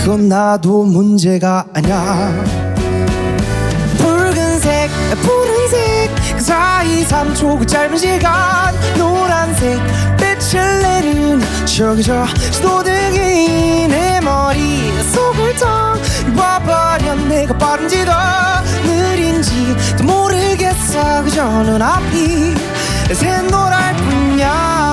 그건 나도 문제가 아니야. 붉은색 푸른색 그 사이 3초 그 짧은 시간 노란색 빛을 내린 저기 저 신호등이 내 머릿속을 다 입어버려. 내가 빠른지 더 느린지도 모르겠어. 그저 눈앞이 샛노랄 뿐이야.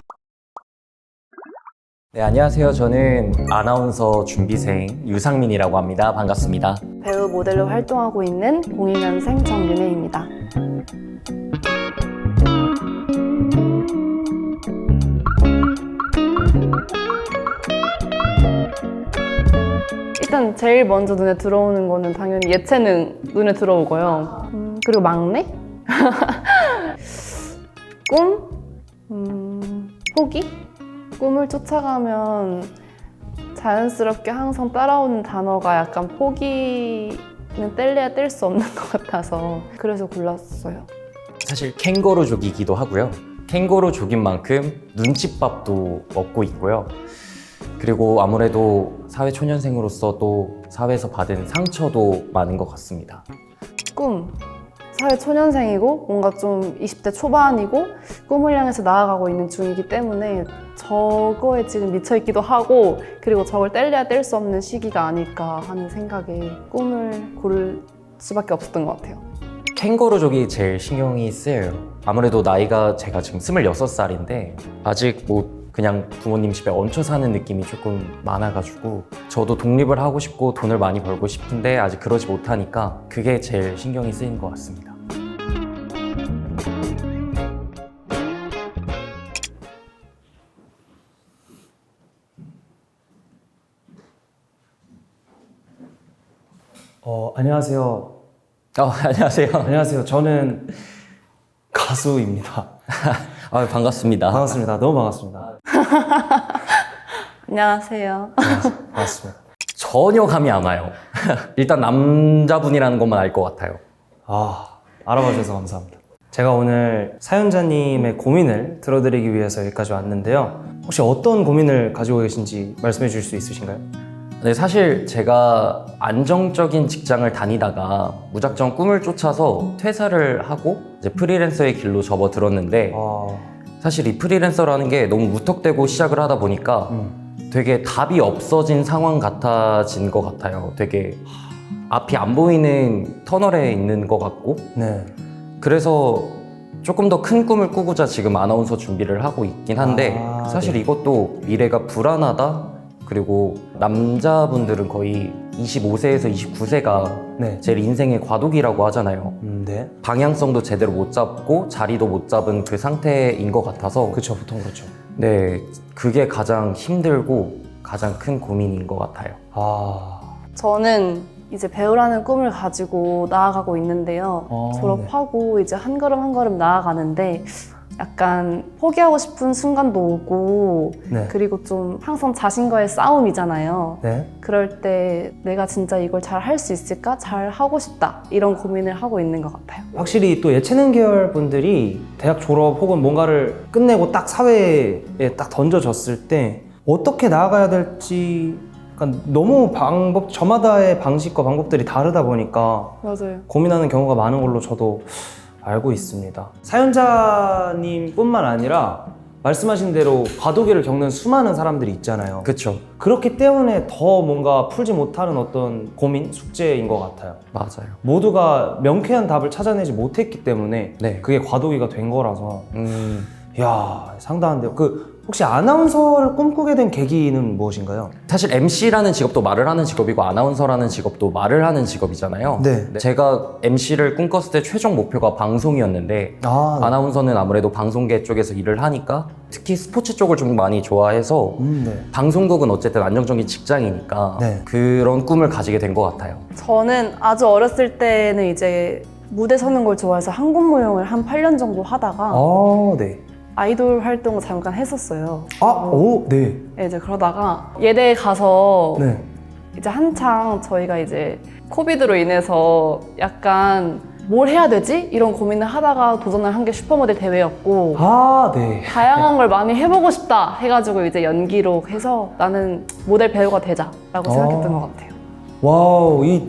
네, 안녕하세요. 저는 아나운서 준비생 유상민이라고 합니다. 반갑습니다. 배우 모델로 활동하고 있는 02년생 정윤혜입니다. 일단 제일 먼저 눈에 들어오는 거는 당연히 예체능 눈에 들어오고요. 그리고 막내? 꿈? 포기? 꿈을 쫓아가면 자연스럽게 항상 따라오는 단어가 약간 포기는 뗄래야 뗄 수 없는 것 같아서 그래서 골랐어요. 사실 캥거루족이기도 하고요. 캥거루족인 만큼 눈칫밥도 먹고 있고요. 그리고 아무래도 사회초년생으로서 또 사회에서 받은 상처도 많은 것 같습니다. 꿈. 사회초년생이고 뭔가 좀 20대 초반이고 꿈을 향해서 나아가고 있는 중이기 때문에 저거에 지금 미쳐있기도 하고 그리고 저걸 뗄래야 뗄 수 없는 시기가 아닐까 하는 생각에 꿈을 고를 수밖에 없었던 것 같아요. 캥거루족이 제일 신경이 쓰여요. 아무래도 나이가 제가 지금 26살인데 아직 뭐 그냥 부모님 집에 얹혀 사는 느낌이 조금 많아가지고 저도 독립을 하고 싶고 돈을 많이 벌고 싶은데 아직 그러지 못하니까 그게 제일 신경이 쓰이는 것 같습니다. 안녕하세요. 안녕하세요. 안녕하세요. 저는 가수입니다. 반갑습니다. 반갑습니다. 너무 반갑습니다. 안녕하세요. 반갑습니다. 전혀 감이 안 와요. 일단 남자분이라는 것만 알 것 같아요. 알아봐 주셔서 감사합니다. 제가 오늘 사연자님의 고민을 들어드리기 위해서 여기까지 왔는데요. 혹시 어떤 고민을 가지고 계신지 말씀해 주실 수 있으신가요? 네, 사실 제가 안정적인 직장을 다니다가 무작정 꿈을 쫓아서 퇴사를 하고 이제 프리랜서의 길로 접어들었는데 사실 이 프리랜서라는 게 너무 무턱대고 시작을 하다 보니까 되게 답이 없어진 상황 같아진 것 같아요. 되게 앞이 안 보이는 터널에 있는 것 같고 네. 그래서 조금 더 큰 꿈을 꾸고자 지금 아나운서 준비를 하고 있긴 한데 사실 네. 이것도 미래가 불안하다. 그리고 남자분들은 거의 25세에서 29세가 네. 제일 인생의 과도기라고 하잖아요. 네. 방향성도 제대로 못 잡고 자리도 못 잡은 그 상태인 것 같아서 그렇죠. 보통 그렇죠. 네, 그게 가장 힘들고 가장 큰 고민인 것 같아요. 저는 이제 배우라는 꿈을 가지고 나아가고 있는데요. 졸업하고 이제 한 걸음 한 걸음 나아가는데 약간 포기하고 싶은 순간도 오고 네. 그리고 좀 항상 자신과의 싸움이잖아요. 네. 그럴 때 내가 진짜 이걸 잘 할 수 있을까? 잘 하고 싶다. 이런 고민을 하고 있는 것 같아요. 확실히 또 예체능 계열 분들이 대학 졸업 혹은 뭔가를 끝내고 딱 사회에 딱 던져졌을 때 어떻게 나아가야 될지 그러니까 너무 저마다의 방식과 방법들이 다르다 보니까 맞아요. 고민하는 경우가 많은 걸로 저도 알고 있습니다. 사연자님 뿐만 아니라 말씀하신 대로 과도기를 겪는 수많은 사람들이 있잖아요. 그쵸? 그렇기 때문에 더 뭔가 풀지 못하는 어떤 고민, 숙제인 것 같아요. 맞아요. 모두가 명쾌한 답을 찾아내지 못했기 때문에 네. 그게 과도기가 된 거라서 이야 상당한데요. 혹시 아나운서를 꿈꾸게 된 계기는 무엇인가요? 사실 MC라는 직업도 말을 하는 직업이고 아나운서라는 직업도 말을 하는 직업이잖아요. 네. 제가 MC를 꿈꿨을 때 최종 목표가 방송이었는데 네. 아나운서는 아무래도 방송계 쪽에서 일을 하니까 특히 스포츠 쪽을 좀 많이 좋아해서 네. 방송국은 어쨌든 안정적인 직장이니까 네. 그런 꿈을 가지게 된 것 같아요. 저는 아주 어렸을 때는 이제 무대 서는 걸 좋아해서 한국무용을 한 8년 정도 하다가 네. 아이돌 활동을 잠깐 했었어요. 네. 이제 그러다가 예대에 가서 네. 이제 한창 저희가 이제 코비드로 인해서 약간 뭘 해야 되지? 이런 고민을 하다가 도전을 한 게 슈퍼모델 대회였고 네. 다양한 걸 많이 해보고 싶다 해가지고 이제 연기로 해서 나는 모델 배우가 되자라고 생각했던 것 같아요. 와우, 이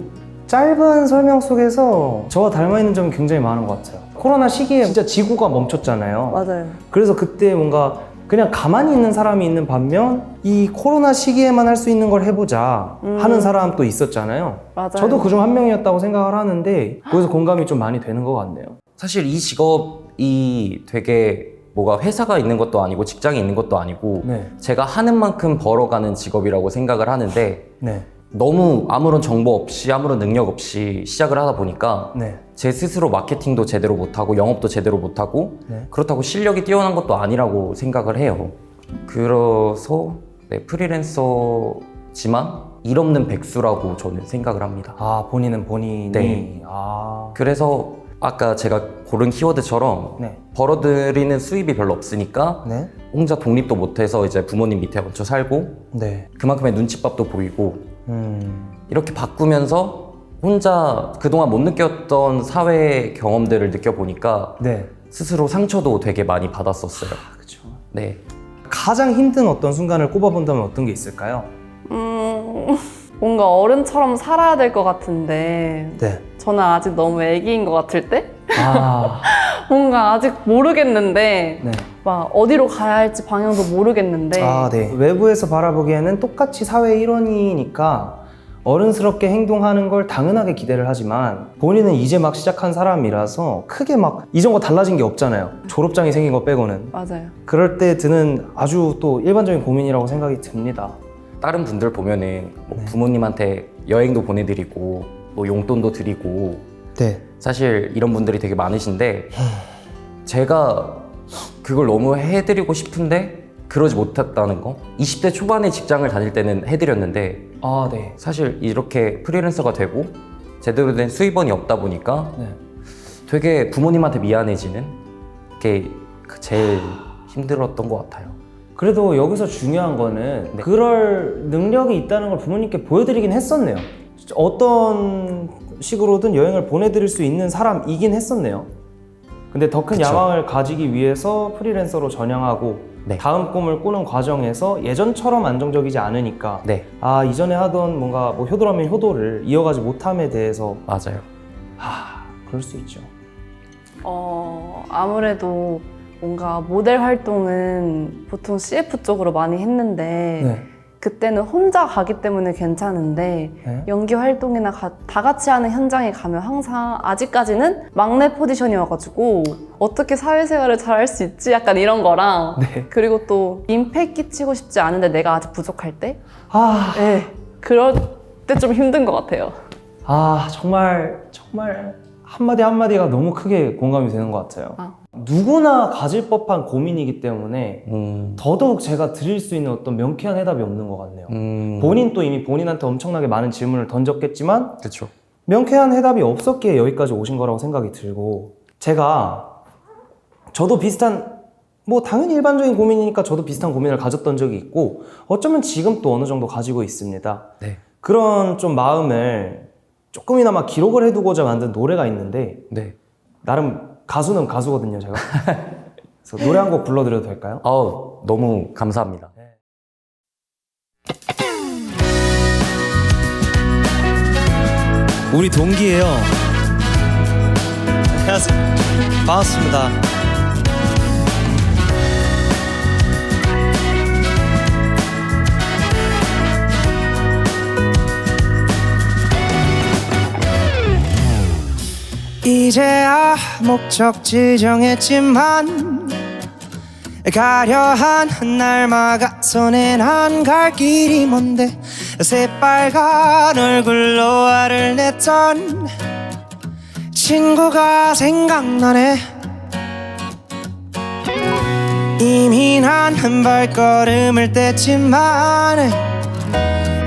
짧은 설명 속에서 저와 닮아 있는 점이 굉장히 많은 것 같아요. 코로나 시기에 진짜 지구가 멈췄잖아요. 맞아요. 그래서 그때 뭔가 그냥 가만히 있는 사람이 있는 반면 이 코로나 시기에만 할 수 있는 걸 해보자 하는 사람도 있었잖아요. 맞아요. 저도 그중 한 명이었다고 생각을 하는데 거기서 공감이 좀 많이 되는 것 같네요. 사실 이 직업이 되게 뭐가 회사가 있는 것도 아니고 직장이 있는 것도 아니고 네. 제가 하는 만큼 벌어가는 직업이라고 생각을 하는데 네. 너무 아무런 정보 없이 아무런 능력 없이 시작을 하다 보니까 네. 제 스스로 마케팅도 제대로 못하고 영업도 제대로 못하고 네. 그렇다고 실력이 뛰어난 것도 아니라고 생각을 해요. 그래서 네, 프리랜서지만 일 없는 백수라고 저는 생각을 합니다. 아, 본인은 본인이. 네. 아. 그래서 아까 제가 고른 키워드처럼 네. 벌어들이는 수입이 별로 없으니까 네. 혼자 독립도 못해서 이제 부모님 밑에 얹혀 살고 네. 그만큼의 눈칫밥도 보이고 이렇게 바꾸면서 혼자 그동안 못 느꼈던 사회 경험들을 느껴보니까 네. 스스로 상처도 되게 많이 받았었어요. 그렇죠. 네. 가장 힘든 어떤 순간을 꼽아본다면 어떤 게 있을까요? 뭔가 어른처럼 살아야 될 것 같은데 네. 저는 아직 너무 애기인 것 같을 때? 아. 뭔가 아직 모르겠는데 네. 막 어디로 가야 할지 방향도 모르겠는데 아, 네. 외부에서 바라보기에는 똑같이 사회의 일원이니까 어른스럽게 행동하는 걸 당연하게 기대를 하지만 본인은 이제 막 시작한 사람이라서 크게 막 이전과 달라진 게 없잖아요. 졸업장이 생긴 거 빼고는. 맞아요. 그럴 때 드는 아주 또 일반적인 고민이라고 생각이 듭니다. 다른 분들 보면은 뭐 네. 부모님한테 여행도 보내드리고 뭐 용돈도 드리고 네. 사실 이런 분들이 되게 많으신데 제가 그걸 너무 해드리고 싶은데 그러지 못했다는 거. 20대 초반에 직장을 다닐 때는 해드렸는데 아, 네. 사실 이렇게 프리랜서가 되고 제대로 된 수입원이 없다 보니까 네. 되게 부모님한테 미안해지는 게 제일 힘들었던 것 같아요. 그래도 여기서 중요한 거는 네. 그럴 능력이 있다는 걸 부모님께 보여드리긴 했었네요. 어떤 식으로든 여행을 보내드릴 수 있는 사람이긴 했었네요. 근데 더 큰 그쵸. 야망을 가지기 위해서 프리랜서로 전향하고 네. 다음 꿈을 꾸는 과정에서 예전처럼 안정적이지 않으니까 네, 아, 이전에 하던 뭔가 뭐 효도라면 효도를 이어가지 못함에 대해서 맞아요. 그럴 수 있죠. 아무래도 뭔가 모델 활동은 보통 CF 쪽으로 많이 했는데 네. 그때는 혼자 가기 때문에 괜찮은데 네. 연기 활동이나 다 같이 하는 현장에 가면 항상 아직까지는 막내 포지션이어가지고 어떻게 사회생활을 잘 할 수 있지? 약간 이런 거랑 네. 그리고 또 민폐 끼치고 싶지 않은데 내가 아직 부족할 때? 아, 네, 그럴 때 좀 힘든 것 같아요. 정말 한마디 한마디가 너무 크게 공감이 되는 것 같아요. 누구나 가질 법한 고민이기 때문에 더더욱 제가 드릴 수 있는 어떤 명쾌한 해답이 없는 것 같네요. 본인도 이미 본인한테 엄청나게 많은 질문을 던졌겠지만 그렇죠. 명쾌한 해답이 없었기에 여기까지 오신 거라고 생각이 들고 저도 비슷한 뭐 당연히 일반적인 고민이니까 저도 비슷한 고민을 가졌던 적이 있고 어쩌면 지금 또 어느 정도 가지고 있습니다. 네. 그런 좀 마음을 조금이나마 기록을 해두고자 만든 노래가 있는데 네. 나름 가수는 가수거든요, 제가. 그래서 노래 한 곡 불러드려도 될까요? 아우, 너무 감사합니다. 우리 동기예요. 안녕하세요. 반갑습니다. 이제야 목적지 정했지만 가려한 날마가 손에 난 갈 길이 먼데 새빨간 얼굴로 화를 냈던 친구가 생각나네. 이미 난 발걸음을 뗐지만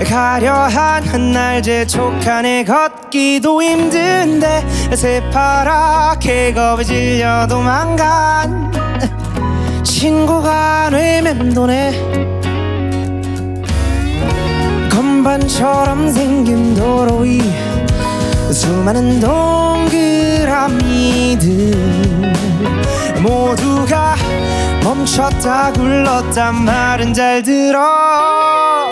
가려한 날 재촉하네. 걷기도 힘든데 새파랗게 겁에 질려 도망간 친구가 뇌맴도네. 건반처럼 생긴 도로 위 수많은 동그라미들 모두가 멈췄다 굴렀단 말은 잘 들어.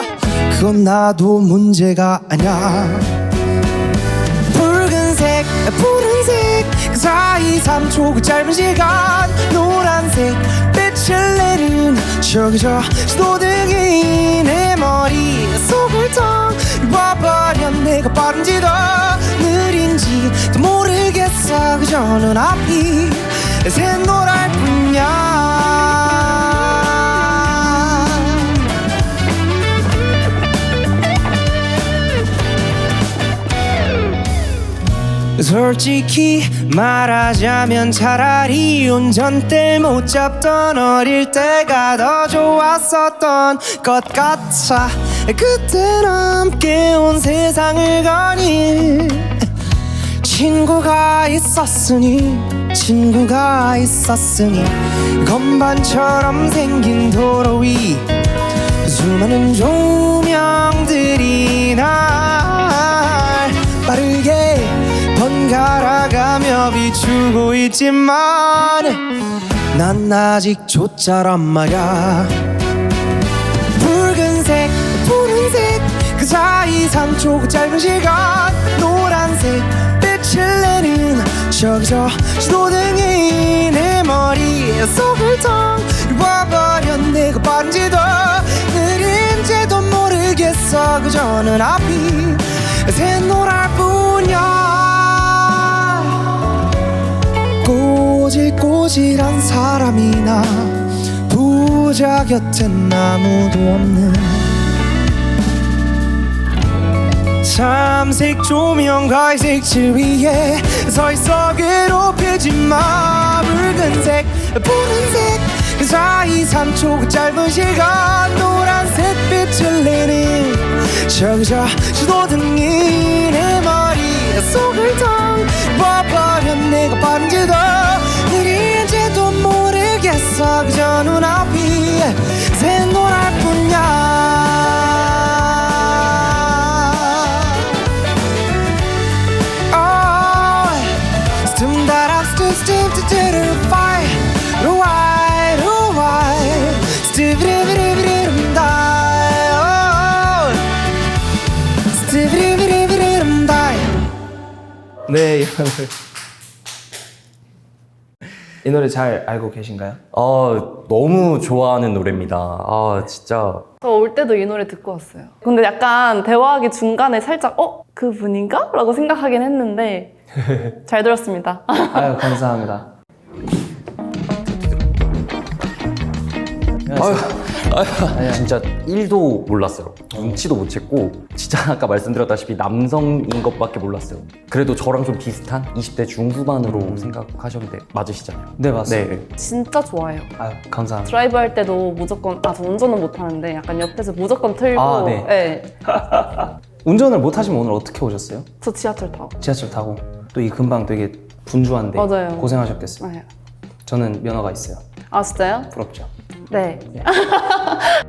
그건 나도 문제가 아냐. 붉은색 푸른색 그 사이 3초 그 짧은 시간, 노란색 빛을 내는 저기 저 신호등이 내 머릿속을 텅 입어버려. 내가 빠른지 더 느린지도 모르겠어. 그저 눈앞이 샛노랄 뿐이야. 솔직히 말하자면 차라리 운전대 못 잡던 어릴 때가 더 좋았었던 것 같아. 그땐 함께 온 세상을 거닐 친구가 있었으니 건반처럼 생긴 도로 위 수많은 조명들이 날 빠르게 번갈아가며 비추고 있지만 난 아직 조짜란 말야. 붉은색 푸른색 그 사이 3초 그 짧은 시간, 노란색 빛을 내는 저기 저 신호등이 내 머릿속을 텅 입어버려. 내가 빠른지 더 느린지도 모르겠어. 그저 눈앞이 샛노랄 뿐이야. 꼬질꼬질한 사람이나 부자 곁엔 아무도 없는 삼색 조명과 색칠 위에 서있어 괴롭히지마. 붉은색 푸른색 그 사이 3초 그 짧은 시간, 노란색 빛을 내는 저기 저 신호등이 내 머릿속을 텅 입어버려. 내가 빠른지 더 느린지도 모르겠어. 그저 눈앞이 샛노랄 뿐이야. 네, 이 노래 잘 알고 계신가요? 너무 좋아하는 노래입니다. 진짜 저 올 때도 이 노래 듣고 왔어요. 근데 약간 대화하기 중간에 살짝 그 분인가? 라고 생각하긴 했는데 잘 들었습니다. 아유, 감사합니다. 진짜 1도 몰랐어요. 눈치도 못 챘고, 진짜 아까 말씀드렸다시피 남성인 것밖에 몰랐어요. 그래도 저랑 좀 비슷한 20대 중후반으로 생각하셨는데 맞으시잖아요. 네, 맞습니다. 네. 진짜 좋아요. 아유, 감사합니다. 드라이브 할 때도 무조건 저 운전은 못하는데 약간 옆에서 무조건 틀고 네. 네. 운전을 못 하시면 오늘 어떻게 오셨어요? 저 지하철 타고. 지하철 타고. 또 이 근방 되게 분주한데 맞아요. 고생하셨겠어요. 네. 저는 면허가 있어요. 아 진짜요? 부럽죠. 네.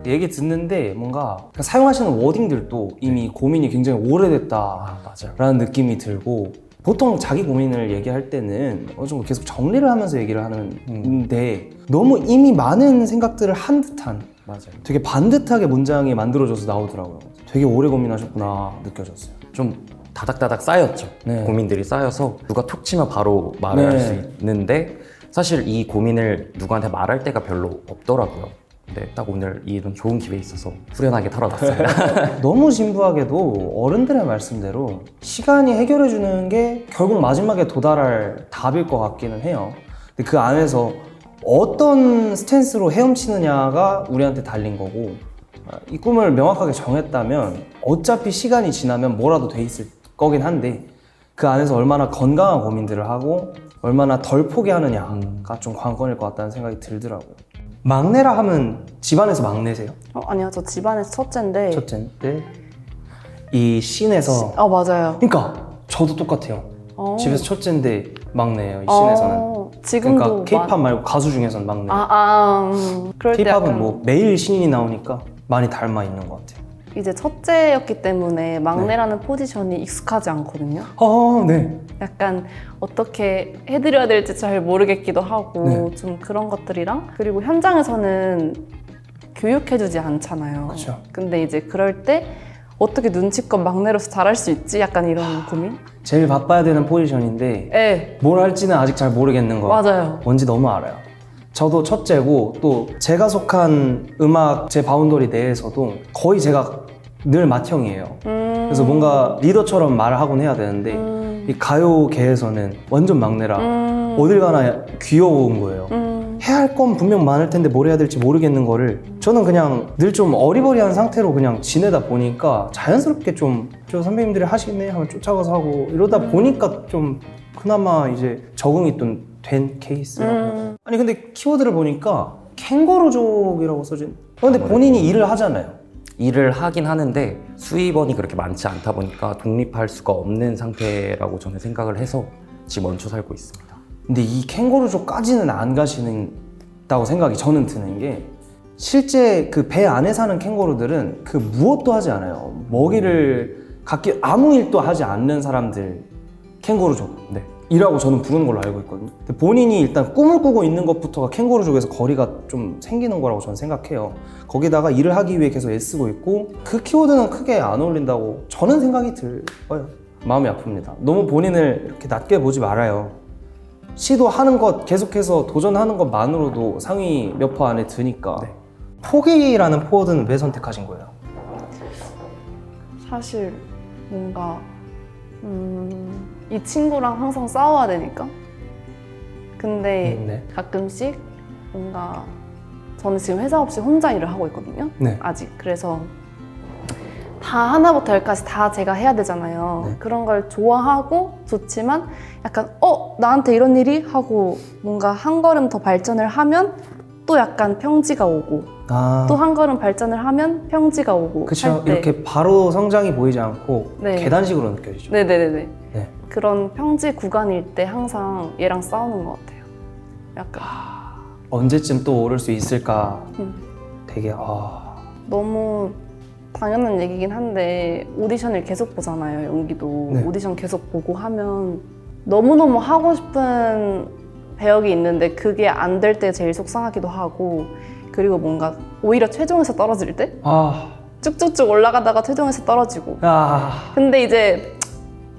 얘기 듣는데 뭔가 사용하시는 워딩들도 이미 고민이 굉장히 오래됐다 맞아요. 라는 느낌이 들고, 보통 자기 고민을 얘기할 때는 어느 정도 계속 정리를 하면서 얘기를 하는데 너무 이미 많은 생각들을 한 듯한, 맞아요. 되게 반듯하게 문장이 만들어져서 나오더라고요. 되게 오래 고민하셨구나 느껴졌어요. 좀 다닥다닥 쌓였죠. 네. 고민들이 쌓여서 누가 톡 치면 바로 말을 할 수 있는데 사실 이 고민을 누구한테 말할 때가 별로 없더라고요. 근데 딱 오늘 이런 좋은 기회에 있어서 후련하게 털어놨어요. 너무 진부하게도 어른들의 말씀대로 시간이 해결해주는 게 결국 마지막에 도달할 답일 것 같기는 해요. 근데 그 안에서 어떤 스탠스로 헤엄치느냐가 우리한테 달린 거고, 이 꿈을 명확하게 정했다면 어차피 시간이 지나면 뭐라도 돼 있을 거긴 한데, 그 안에서 얼마나 건강한 고민들을 하고 얼마나 덜 포기하느냐가 좀 관건일 것 같다는 생각이 들더라고요. 막내라 하면 집안에서 막내세요? 아니요, 저 집안에서 첫째인데. 첫째인데 이 씬에서 맞아요. 그러니까 저도 똑같아요. 집에서 첫째인데 막내예요, 이 씬에서는. 지금도 그러니까 케이팝 말고 가수 중에서는 막내. 그럴 때 케이팝은 약간 뭐 매일 신인이 나오니까 많이 닮아 있는 것 같아요. 이제 첫째였기 때문에 막내라는 포지션이 익숙하지 않거든요. 네. 약간 어떻게 해드려야 될지 잘 모르겠기도 하고 좀 그런 것들이랑, 그리고 현장에서는 교육해주지 않잖아요. 그쵸. 근데 이제 그럴 때 어떻게 눈치껏 막내로서 잘할 수 있지? 약간 이런 고민? 제일 바빠야 되는 포지션인데 네, 뭘 할지는 아직 잘 모르겠는 거 맞아요. 뭔지 너무 알아요. 저도 첫째고 또 제가 속한 음악 제 바운더리 내에서도 거의 제가 늘 맏형이에요. 그래서 뭔가 리더처럼 말을 하곤 해야 되는데 이 가요계에서는 완전 막내라 어딜 가나 귀여운 거예요. 해야 할 건 분명 많을 텐데 뭘 해야 될지 모르겠는 거를 저는 그냥 늘 좀 어리버리한 상태로 그냥 지내다 보니까 자연스럽게 좀 저 선배님들이 하시네 하면 쫓아가서 하고 이러다 보니까 좀 그나마 이제 적응이 좀 된 케이스라고. 아니 근데 키워드를 보니까 캥거루족이라고 써진. 근데 본인이 일을 하잖아요. 일을 하긴 하는데 수입원이 그렇게 많지 않다 보니까 독립할 수가 없는 상태라고 저는 생각을 해서 지금 얹혀 살고 있습니다. 근데 이 캥거루족까지는 안 가시는다고 생각이 저는 드는 게 실제 그 배 안에 사는 캥거루들은 그 무엇도 하지 않아요. 먹이를 갖기 아무 일도 하지 않는 사람들 캥거루족 네. 이라고 저는 부르는 걸로 알고 있거든요. 근데 본인이 일단 꿈을 꾸고 있는 것부터가 캥거루족에서 거리가 좀 생기는 거라고 저는 생각해요. 거기다가 일을 하기 위해 계속 애쓰고 있고 그 키워드는 크게 안 어울린다고 저는 생각이 들어요. 마음이 아픕니다. 너무 본인을 이렇게 낮게 보지 말아요. 시도하는 것 계속해서 도전하는 것만으로도 상위 몇 퍼 안에 드니까. 네. 포기라는 포워드는 왜 선택하신 거예요? 사실 뭔가 이 친구랑 항상 싸워야 되니까. 근데 네. 가끔씩 뭔가 저는 지금 회사 없이 혼자 일을 하고 있거든요. 네. 아직. 그래서 다 하나부터 열까지 다 제가 해야 되잖아요. 네. 그런 걸 좋아하고 좋지만 약간 나한테 이런 일이? 하고 뭔가 한 걸음 더 발전을 하면 또 약간 평지가 오고 또 한 걸음 발전을 하면 평지가 오고 그쵸. 할 때. 이렇게 바로 성장이 보이지 않고 네. 계단식으로 느껴지죠. 네네네네. 네. 그런 평지 구간일 때 항상 얘랑 싸우는 것 같아요. 약간 언제쯤 또 오를 수 있을까 되게 너무 당연한 얘기긴 한데 오디션을 계속 보잖아요. 연기도 네. 오디션 계속 보고 하면 너무너무 하고 싶은 배역이 있는데 그게 안 될 때 제일 속상하기도 하고 그리고 뭔가 오히려 최종에서 떨어질 때 쭉쭉쭉 올라가다가 최종에서 떨어지고 근데 이제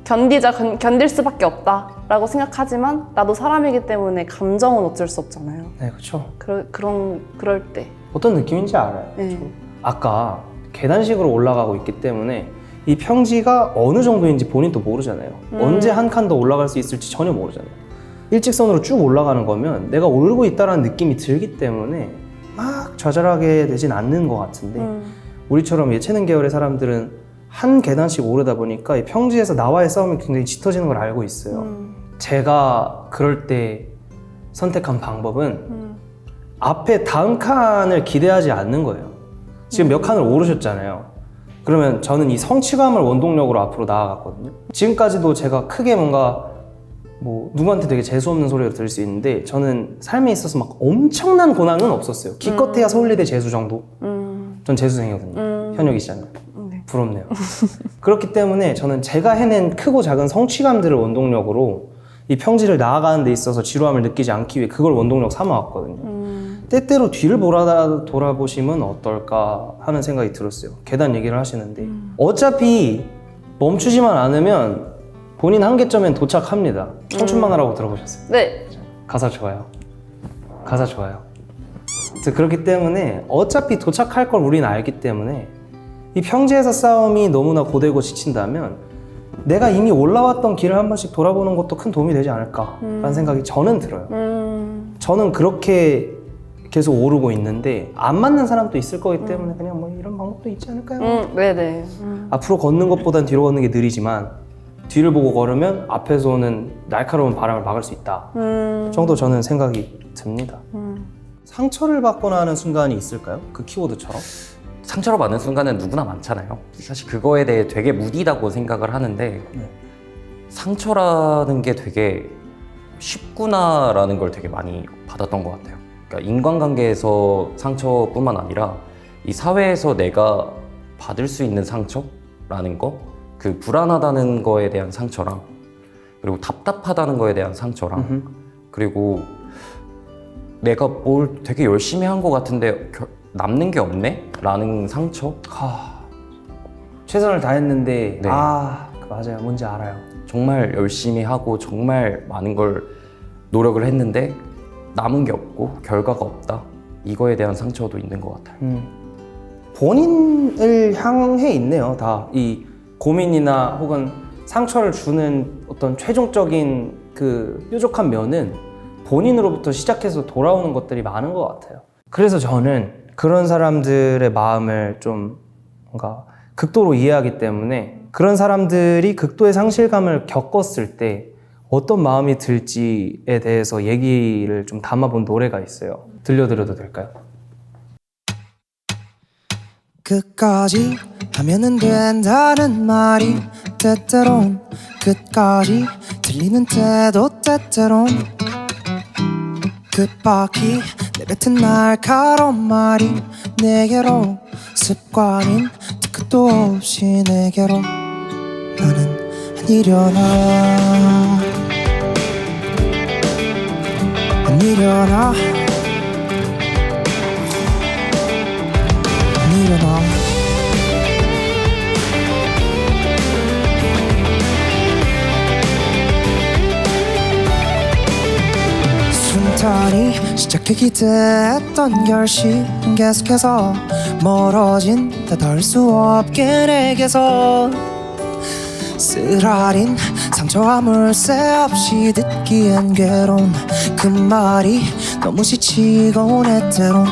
견딜 수밖에 없다라고 생각하지만 나도 사람이기 때문에 감정은 어쩔 수 없잖아요. 네, 그렇죠. 그럴 때. 어떤 느낌인지 알아요. 네. 아까 계단식으로 올라가고 있기 때문에 이 평지가 어느 정도인지 본인도 모르잖아요. 언제 한 칸 더 올라갈 수 있을지 전혀 모르잖아요. 일직선으로 쭉 올라가는 거면 내가 오르고 있다는 느낌이 들기 때문에 막 좌절하게 되진 않는 것 같은데 우리처럼 예체능 계열의 사람들은 한 계단씩 오르다 보니까 이 평지에서 나와의 싸움이 굉장히 짙어지는 걸 알고 있어요. 제가 그럴 때 선택한 방법은 앞에 다음 칸을 기대하지 않는 거예요. 지금 몇 칸을 오르셨잖아요. 그러면 저는 이 성취감을 원동력으로 앞으로 나아갔거든요. 지금까지도 제가 크게 뭔가 뭐 누구한테 되게 재수없는 소리를 들을 수 있는데 저는 삶에 있어서 막 엄청난 고난은 없었어요. 기껏해야 서울예대 재수 정도? 전 재수생이거든요. 현역이시잖아요. 네. 부럽네요. 그렇기 때문에 저는 제가 해낸 크고 작은 성취감들을 원동력으로 이 평지를 나아가는 데 있어서 지루함을 느끼지 않기 위해 그걸 원동력 삼아왔거든요. 때때로 뒤를 돌아보시면 어떨까 하는 생각이 들었어요. 계단 얘기를 하시는데 어차피 멈추지만 않으면 본인 한계점엔 도착합니다. 청춘만화라고 들어보셨어요? 네. 가사 좋아요. 가사 좋아요. 그렇기 때문에 어차피 도착할 걸 우리는 알기 때문에 이 평지에서 싸움이 너무나 고되고 지친다면 내가 이미 올라왔던 길을 한 번씩 돌아보는 것도 큰 도움이 되지 않을까라는 생각이 저는 들어요. 저는 그렇게 계속 오르고 있는데 안 맞는 사람도 있을 거기 때문에 그냥 뭐 이런 방법도 있지 않을까요? 네네. 앞으로 걷는 것보단 뒤로 걷는 게 느리지만 뒤를 보고 걸으면 앞에서 오는 날카로운 바람을 막을 수 있다 정도 저는 생각이 듭니다. 상처를 받거나 하는 순간이 있을까요? 그 키워드처럼? 상처를 받는 순간은 누구나 많잖아요. 사실 그거에 대해 되게 무디다고 생각을 하는데 상처라는 게 되게 쉽구나라는 걸 되게 많이 받았던 것 같아요. 그러니까 인간관계에서 상처뿐만 아니라 이 사회에서 내가 받을 수 있는 상처라는 거, 그 불안하다는 거에 대한 상처랑 그리고 답답하다는 거에 대한 상처랑 그리고 내가 뭘 되게 열심히 한 것 같은데 남는 게 없네? 라는 상처? 최선을 다했는데 네. 맞아요. 뭔지 알아요. 정말 열심히 하고 정말 많은 걸 노력을 했는데 남은 게 없고 결과가 없다. 이거에 대한 상처도 있는 것 같아요. 본인을 향해 있네요. 다 이 고민이나 혹은 상처를 주는 어떤 최종적인 그 뾰족한 면은 본인으로부터 시작해서 돌아오는 것들이 많은 것 같아요. 그래서 저는 그런 사람들의 마음을 좀 뭔가 극도로 이해하기 때문에 그런 사람들이 극도의 상실감을 겪었을 때 어떤 마음이 들지에 대해서 얘기를 좀 담아본 노래가 있어요. 들려드려도 될까요? 끝까지 하면은 된다는 말이 때때론 끝까지 들리는 때도 때때론 끝바퀴 내뱉은 날카로운 말이 내게로 습관인 끝도 없이 내게로 나는 아니려나 아니려나 아니려나 순탄히 시작해 기대했던 결심 계속해서 멀어진 다 닿을 수 없게 내게서 쓰라린 상처와 물새 없이 듣기엔 괴로운 그 말이 너무 지치고 내 때론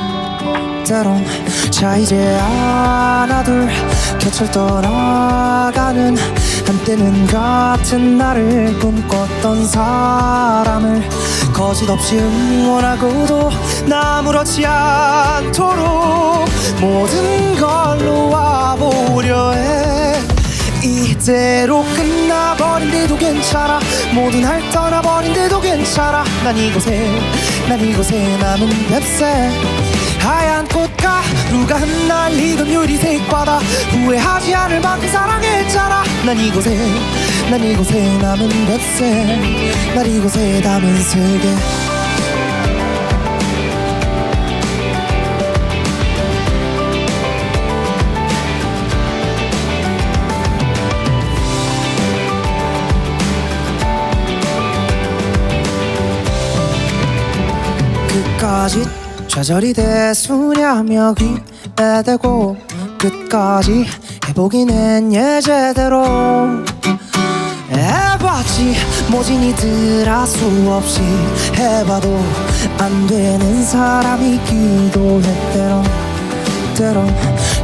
자 이제 하나 둘 곁을 떠나가는 한때는 같은 나를 꿈꿨던 사람을 거짓없이 응원하고도 나무렇지 않도록 모든 걸 놓아보려 해 이대로 끝나버린데도 괜찮아 모든 날 떠나버린데도 괜찮아 난 이곳에 남은 뱁새 하얀 꽃가루가 흩날리던 유리색 바다 후회하지 않을 만큼 사랑했잖아 난 이곳에 남은 뱁새 날 이곳에 담은 세계 끝까지 좌절이 대수냐며 귀에 대고 끝까지 해보긴 했네 제대로 해봤지 모진이들아 수없이 해봐도 안 되는 사람이기도 해 때론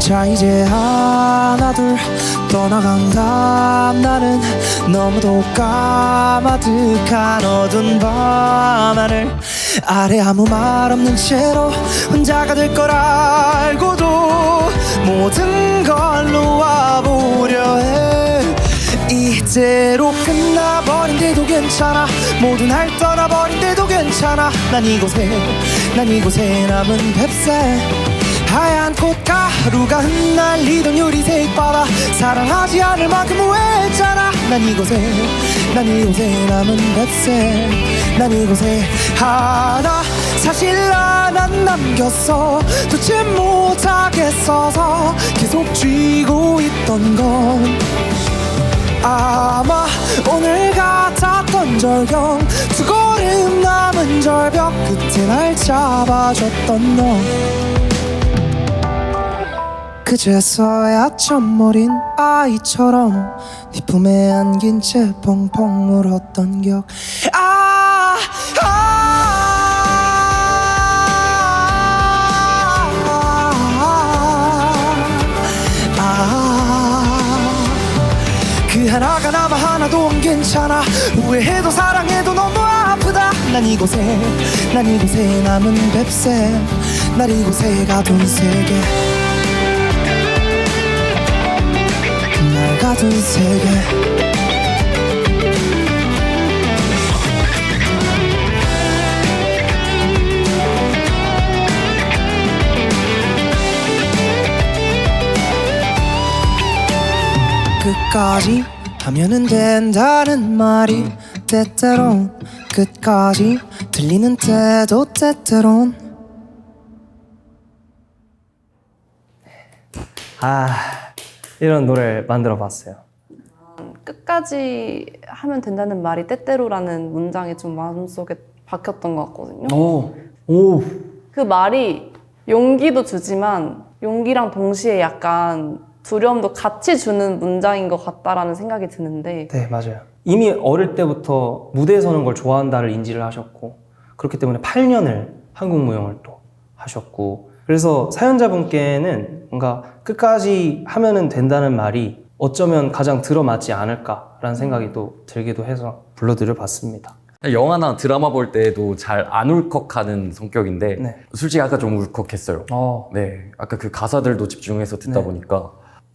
자 이제 하나 둘 떠나간다 나는 너무도 까마득한 어두운 밤하늘 아래 아무 말 없는 채로 혼자가 될 걸 알고도 모든 걸 놓아보려 해 이대로 끝나버린데도 괜찮아 모두 날 떠나버린데도 괜찮아 난 이곳에 남은 뱁새 하얀 꽃가루가 흩날리던 유리색 바다 사랑하지 않을 만큼 후회했잖아 난 이곳에 남은 뱁새 난 이곳에 하나 사실 난 남겼어 놓지 못하겠어서 계속 쥐고 있던 건 아마 오늘 같았던 절경 두 걸음 남은 절벽 끝에 날 잡아줬던 너 그제서야 좀 어린 아이처럼 네 품에 안긴 채 펑펑 울었던 기억 그 하나가 남아 하나도 안 괜찮아 후회해도 사랑해도 너무 아프다 난 이곳에 남은 뱁새 날 이곳에 가둔 세계 날 가둔 세계 끝까지 하면은 된다는 말이 때때론 끝까지 들리는 때도 때때론 이런 노래를 만들어 봤어요. 끝까지 하면 된다는 말이 때때로라는 문장이 좀 마음속에 박혔던 것 같거든요. 오. 그 말이 용기도 주지만 용기랑 동시에 약간 두려움도 같이 주는 문장인 것 같다라는 생각이 드는데 네, 맞아요. 이미 어릴 때부터 무대에 서는 걸 좋아한다를 인지를 하셨고 그렇기 때문에 8년을 한국 무용을 또 하셨고 그래서 사연자분께는 뭔가 끝까지 하면은 된다는 말이 어쩌면 가장 들어맞지 않을까라는 생각이 또 들기도 해서 불러드려 봤습니다. 영화나 드라마 볼 때도 잘 안 울컥하는 성격인데 네. 솔직히 아까 좀 울컥했어요. 네, 아까 그 가사들도 집중해서 듣다 네. 보니까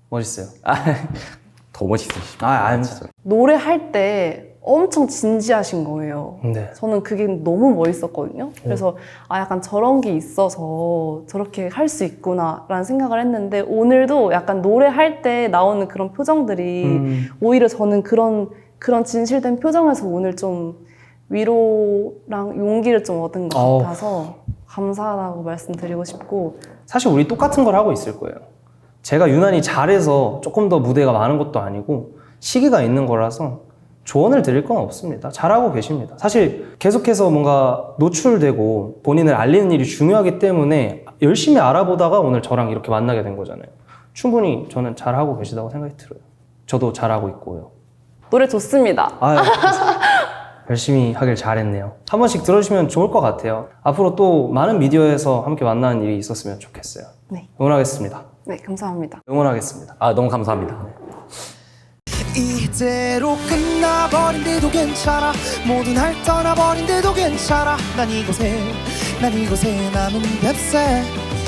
멋있어요. 더 멋있으시죠. 아닙니다. 노래할 때 엄청 진지하신 거예요. 네. 저는 그게 너무 멋있었거든요. 그래서 약간 저런 게 있어서 저렇게 할 수 있구나라는 생각을 했는데 오늘도 약간 노래할 때 나오는 그런 표정들이 오히려 저는 그런 진실된 표정에서 오늘 좀 위로랑 용기를 좀 얻은 것 같아서 감사하다고 말씀드리고 싶고 사실 우리 똑같은 걸 하고 있을 거예요. 제가 유난히 잘해서 조금 더 무대가 많은 것도 아니고 시기가 있는 거라서 조언을 드릴 건 없습니다. 잘하고 계십니다. 사실 계속해서 뭔가 노출되고 본인을 알리는 일이 중요하기 때문에 열심히 알아보다가 오늘 저랑 이렇게 만나게 된 거잖아요. 충분히 저는 잘하고 계시다고 생각이 들어요. 저도 잘하고 있고요. 노래 좋습니다. 열심히 하길 잘했네요. 한 번씩 들어주시면 좋을 것 같아요. 앞으로 또 많은 미디어에서 함께 만나는 일이 있었으면 좋겠어요. 네. 응원하겠습니다. 네, 감사합니다. 응원하겠습니다. 너무 감사합니다. 이대로 끝나버린데도 괜찮아 모든 날 떠나버린데도 괜찮아 난 이곳에 남은 뱁새